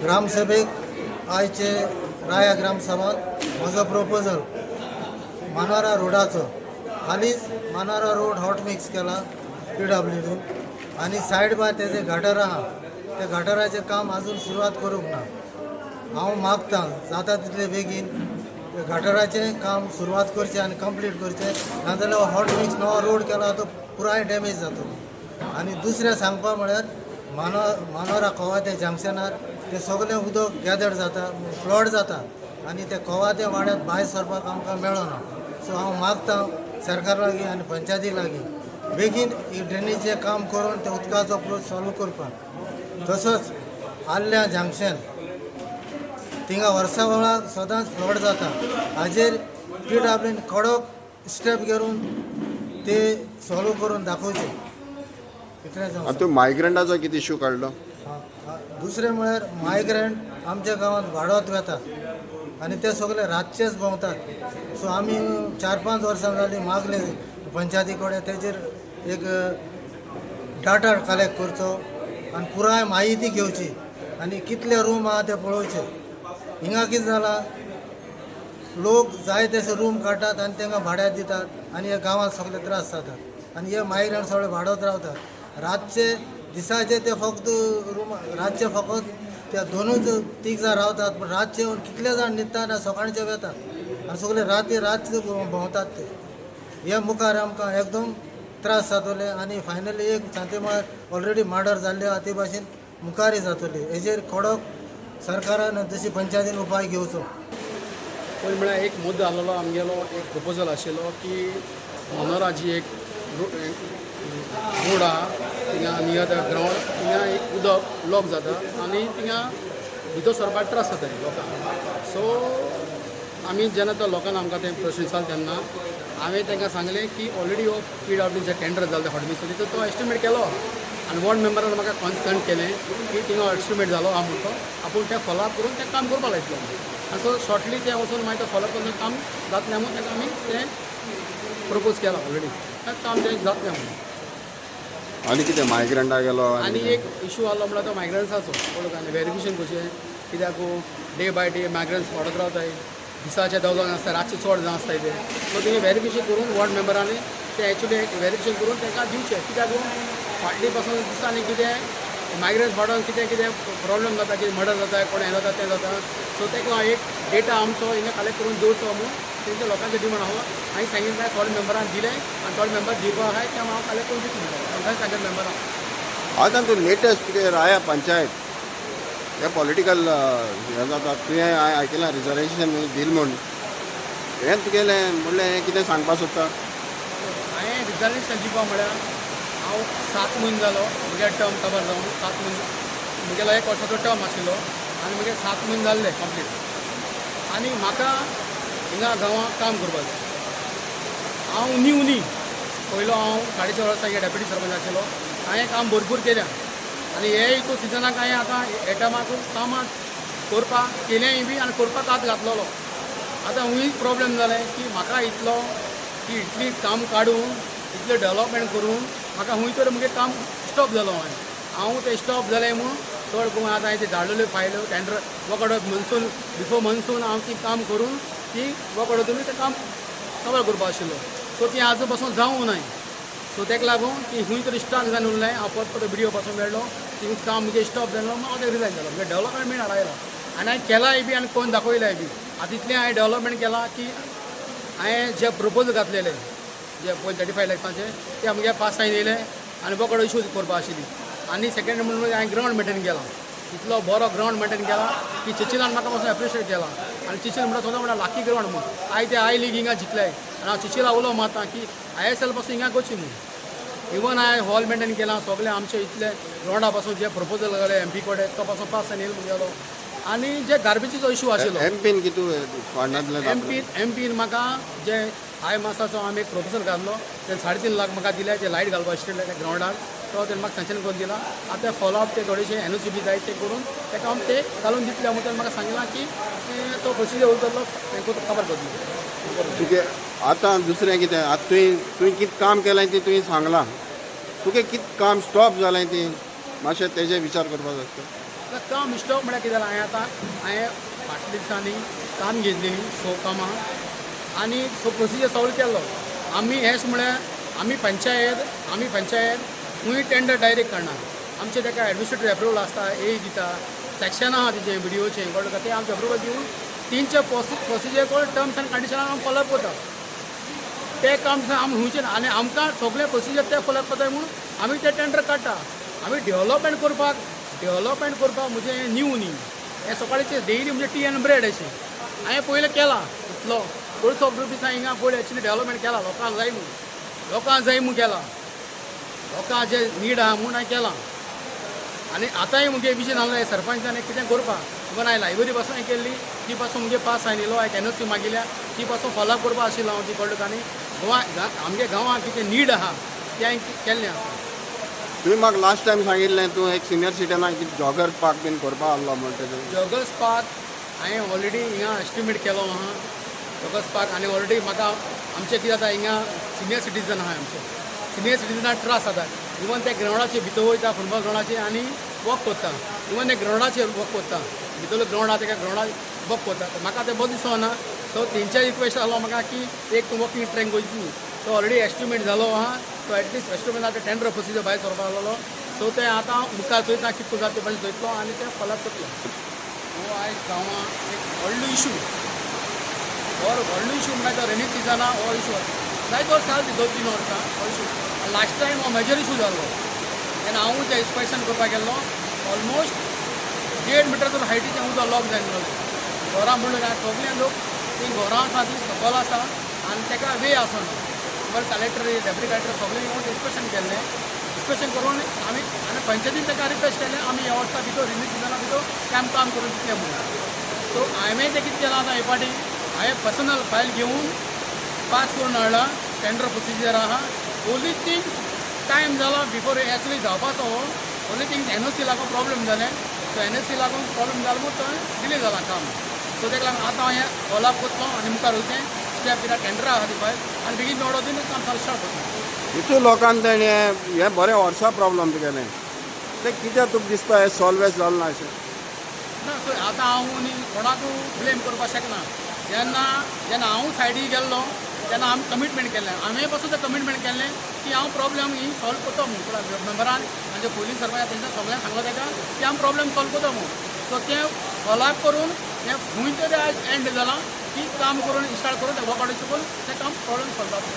ग्रामसभेक आयचे राया ग्रामसभात म्हजो प्रपोजल मानोरा रोडाचो. हालींच मानोरा रोड हॉट मिक्स केला PWDन आणि सायड बाय तेजे गटर आहा त्या गटराचें काम अजून सुरवात करूंक ना. हांव मागतां जाता तितले बेगीन गटराचें काम सुरवात करचें आनी कंप्लीट करचें, नाजाल्यार हॉट मिक्स नवो रोड केला तो पुराय डॅमेज जातलो. आनी दुसरें सांगपा म्हळ्यार मानोरा कोवाते जंक्शनार ते सगळें उदक गॅदर जाता, फ्लड जाता आनी ते कोवाते वाड्यात भायर सरपाक आमकां मेळना. सो हांव मागतां सरकार लागीं आनी पंचायती लागीं बेगीन ही ड्रेनेजचें काम करून ते उदकाचो प्रोच सॉल्व करपाक. तसोच आल्ल्या जंक्शन थिंगा वर्सा वेळाक सदांच फ्लड जाता. हाजेर PWDन कडक स्टेप घेवन ते सॉल्व करून दाखोवचे. इतलें सांगता. तूं मायग्रंटाचो कितें इश्यू काडलो? दुसरें म्हळ्यार मायग्रंट आमच्या गांवांत वाडत वेतात आनी ते सगळे रातचेच भोंवतात. सो आमी 4-5 वर्सां जालीं मागले पंचायती कडेन तेजेर एक डाटा कलेक्ट करचो आनी पुराय म्हायती घेवची आनी कितले रूम आहा ते पळोवचे. हिंगा कितें जालां, लोक जाय तशे रूम काडटात आनी तांकां भाड्यार दितात आनी हे गांवांत सगळे त्रास जातात आनी हे मायग्रंट सगळे भाडत रावतात. रातचे दिसाचे ते फक्त रूम रातचे फकत त्या 2-3 जाण रावतात, पण रातचे कितले जाण न्हिदतात आनी सकाळचे वेतात आनी सगळे रातचे भोंवतात. ते हे मुखार आमकां एकदम त्रास जातले आनी फायनली एक सांगते म्हळ्यार ऑलरेडी मर्डर जाल्ले आहा ते भाशेन मुखारय जातली. हेजेर कडक सरकारान जशी पंचायतीन उपाय घेवचो. पयलीं म्हळ्यार एक मुद्दो आसलेलो आमगेलो एक प्रपोजल आशिल्लो की मानोरा जी एक रोड आहा थिंगा नियर द ग्रावंड थिंगा एक उदक ब्लॉक जाता आनी थिंगा भितर सरपाक त्रास जाता लोकांक. सो आमी जेन्ना तो लोकांक आमकां तें प्रश्न विचारले तेन्ना हांवें तांकां सांगलें की ऑलरेडी हो PWDचें टेंडर जालें हॉटमिक्स तितून तो एस्टिमेट केलो आनी वॉर्ड मेंबरान म्हाका कन्सल्ट केलें की थिंगा एस्टिमेट जालो आहा म्हणून तो आपूण तें फॉलोअप करून तें काम करपाक लायतलो. आनी सो शॉर्टली तें वचून मागीर तो फॉलोअप करून काम जातलें म्हणून ताका आमी तें प्रपोज केलां ऑलरेडी. तें काम तें जातलें म्हणून. आनी कितें मायग्रंटा गेलो? आनी एक इशू आसलो म्हळ्यार तो मायग्रंट्साचो पळोवंक आनी वेरिफिकेशन कशें, कित्याक डे बाय डे मायग्रंट्स वाडत रावताय, दिसाचे 10 जाण आसता, रातचे चड जाण आसताय ते. सो तें वेरिफिकेशन करून वॉर्ड मेंबरांनी तें एक्चुली वेरिफिकेशन करून तांकां दिवचें, कित्याक फाटली पासून दिसांनी कितें मायग्रंट्स वाडोवन कितें कितें प्रॉब्लम जाता, कितें मर्डर जाता, कोण हें जाता तें जाता. सो ताका एक डेटा आमचो हिंगा कलेक्ट करून दवरचो म्हणून तेंच्या लोकांचे डिमांड आहा. हांवें सांगितलें थोड्या मेंबरान दिलें आनी थोडे मेंबर दिवपा आहाय तें हांव कलेक्ट करून दितलें तांकां सांगलें मेंबरांक. आतां तूं लेटस्ट कितें राया पंचायत हे पॉलिटिकल हें जाता, तुवें आयकलां रिजर्वेशन दील म्हूण, हें तुगेलें म्हणलें हें कितें सांगपाक सोदता? हांवें रिजर्वेशन दिवपा म्हळ्यार हांव 7 म्हयने जालो म्हगे टर्म कवर जावन 7 म्हयने म्हगेलो 1 वर्साचो टर्म आशिल्लो आनी म्हगे 7 म्हयने जाल्ले कंप्लीट. आनी म्हाका हिंगा गांवांत काम करपाक जाय. हांव उनी पयलो हांव 4.5 वर्सां हिंगा डेप्युटी सरपंच आशिल्लो. हांवें काम भरपूर केलें आनी हे हितू सिजनाक हांवें आतां हे टायमाक कामां करपाक केलेंय बी आनी करपाक हात घातलेलो. आतां हुंय प्रॉब्लेम जालें की म्हाका इतलो की इतली काम काडून इतलें डेवलपमेंट करून म्हाका हुंय तर म्हजें काम स्टॉप जालो. हांव तें स्टॉप जालें म्हणून चड करून आतां हांवें तें धाडलेल्यो फायल टेंडर वकडो मनसून बिफोर मनसून हांव ती काम करून ती वकडोतून तें काम कवर करपा आशिल्लो. सो ती आजू पासून जावूं नाय. सो तेका लागून ती हुंय तर स्टार्ट जावन उरलें. हांव परत व्हिडिओ पासून मेळ्ळो ती काम म्हणजे स्टॉप जालो. हांव तें रिजायन जालो. म्हणजे डेवलपमेंट हाडायला आनी हांवें केलाय बी आनी कोण दाखयलाय बी. आतां इतलें हांवें डेवलपमेंट केलां की हांवें जे प्रपोजल घातलेले जे 35 लॅक्साचे ते आमगे पास सायन येयले आनी वकडो इशू करपा आशिल्ली. आनी सेकंड म्हणून हांवें ग्रावंड मेंटेन केला. इतलो बरो ग्रावंड मेंटेन केला की चिचिलान म्हाका पासून एप्रिशिएट केला. आनी चिचिल म्हणटा सोदा म्हणटा लाकी ग्रावंड म्हणून हांवें ते आय लीग हिंगा जिखलाय आनी हांव चिचिला उलो मारता की ISL पासून हिंगा गोची म्हणून. इवन हांवें हॉल मेंटेन केला. सगळे आमचे इतले ग्रावंडा पासून जे प्रपोजल घाले MP कडेन तो पासून पास सायन येयलो म्हणगेलो. आनी जे गार्बेजीचो इशू आशिल्लो MPन कितू वाडनातले? MPन म्हाका जे हाय मासाचो हांवें एक प्रपोजल घातलो ते 3.5 लाख म्हाका दिले ते लायट घालपा आशिल्ले त्या ग्रावंडार. तो तेणें म्हाका सँक्शन करून दिला. आतां फॉलोअप ते थोडेशे NOC बी जाय ते करून ताका हांव ते घालून दितले म्हणून ताणें म्हाका सांगलां की तो प्रोसिजर उरतलो तें कवर करतलो. तुगे आतां दुसरें कितें आतां तुवें कितें काम केलें तें तुवें सांगलां. तुगे कितें काम स्टॉप जालें तें मातशें तेजे विचार करपाक जाता. काम स्टॉप म्हळ्यार कितें जालां हांवें फाटल्या दिसांनी काम घेतली 100 कामां आनी सो प्रोसिजर सॉल्व केल्लो. आमी हेच म्हळ्यार आमी पंचायत खूंय टेंडर डायरेक्ट काडना. आमचे ताका एडमिनिस्ट्रेटिव्ह एप्रुवल आसता, ए दिता, सेक्शन आहा तेजें व्हिडिओचें कळ्ळें तुका, तें आमचें एप्रुवल दिवन तेंचे प्रोसिजर करून टर्म्स आनी कंडिशनां आमी फॉलोअप करता. ते काम आमी हुंयचे ना आनी आमकां सगळे प्रोसिजर ते फॉलोअप करता म्हणून आमी ते टेंडर काडटा. आमी डेव्हलपमेंट करपाक म्हणजे हें न्यू न्ही. हें सकाळीचे डेयली म्हणजे टी एंड ब्रेड अशें हांवें पयलें केलां इतलो गोल्स ऑफ रुपीसा हिंगा पयलीं एक्चुली डेव्हलपमेंट केला. लोकांक जाय म्हूण केलां, लोकांक जे नीड आहा म्हूण हांवें केलां. आनी आतांय मुगे विजन आहलो सरपंचान कितें करपाक इवन हांवें लायब्ररी पासून हें केल्ली, ती पासून मुगे पास आयिल्लो, हांवें एनओसी मागिल्ल्या, ती पासून फॉलोअप करपा आशिल्लो हांव ती कळ्ळें. आनी आमगे गांवांत कितें नीड आहा तें हांवें केल्लें आसा. तुम्ही म्हाका लास्ट टायम सांगिल्लें तूं एक सिनियर सिटीजनाक कितें जॉगर पार्क बीन करपा आहलो म्हणटा तें. जॉगर्स पार्क हांवें ऑलरेडी हिंगा एस्टिमेट केलो आहा जॉगर्स पार्क. आनी ऑलरेडी म्हाका आमचें कितें जाता हिंगा सिनियर सिटीजन आहा आमचे सिनियर सिटीजनाक त्रास जाता. इवन ते ग्रावंडाचेर भितर वयता फुटबॉल ग्रावंडाचेर आनी वॉक करता. इवन ते ग्रावंडाचेर वॉक करता, भितरलो ग्रावंड आहा तेका ग्रावंडार वॉक करता. म्हाका तें बरो दिसना. सो तेंच्या रिक्वेस्ट आहलो म्हाका की एक वॉकिंग ट्रॅक गोंयची. तो ऑलरेडी एस्टिमेट जालो आहा. तो एटलीस्ट एस्टिमेट टेंडर प्रोसिजर भायर सरपा लागलो. सो ते आतां मुखार चोयता कितको जाता ते भाशेन चोयतलो आनी ते फॉलोअप करतलो. हो आयज गांवांत एक व्हडलो इशू म्हणल्यार तो रेनी सिजना हो इशू जायत वर्सां जाली 2-3 वर्सां हो इशू. लास्ट टायम हो मेजर इशू जाल्लो तेन्ना हांव तें इन्स्पेक्शन करपाक गेल्लो. ऑलमोस्ट 1.5 मिटर हायटीचें उदक लॉक जाल्लें घरां म्हणून सगळे लोक ती घरां आसा ती सकयल आसा आनी ताका वे आसना. बट कलेक्टर डेप्युटी कलेक्टर सगळे येवन इन्स्पेक्शन केल्लें. इन्स्पेक्शन करून आनी पंचायतीन ताका रिक्वेस्ट केलें आमी ह्या वर्सा भितर रेनी सिजना भितर काम करून दितलें म्हणून. सो हांवें तें कितें केलां आतां हे फाटी हांवें पर्सनल फायल घेवन पास करून हाडला. टेंडर प्रोसिजर आहा. ओन्ली थिंग टायम जाला बिफोर एक्चुली जावपाचो. ओन्ली थिंग एनओसी लागून प्रॉब्लेम जालें. सो एनओसी लागून प्रॉब्लेम जालो म्हणून थंय डिले जाला काम. सो ताका लागून आतां हांवें फॉलोअप करतलो आनी मुखार वयचें स्टेप कित्याक टेंडर आहा ती फायल आनी बेगीन ऑर्डर दिवन काम चालू स्टार्ट करता. इतू लोकांक तेणें हें बरें वर्सां प्रॉब्लम तुगेलें तें कित्याक तुका दिसता हें सॉल्वेच जालें ना अशें. ना सो आतां हांव न्ही कोणाकूय ब्लेम करपाक शकना. जेन्ना हांव सायडीक गेल्लो तेन्ना आमी कमिटमेंट केल्लें. हांवें पासून तें कमिटमेंट केल्लें की हांव प्रॉब्लेम ही सॉल्व करता म्हणून मेंबरान म्हणजे पोलीस सरपंच तेंच्या सगळ्यांक सांगलो ताका की हांव प्रॉब्लेम सॉल्व करता म्हणून. सो तें फॉलोअप करून हें खूंय तरी आयज एंड जालां की काम करून इन्स्टॉल करून ते वर्क ऑर्डर करून तें काम प्रॉब्लेम सॉल्व जाता.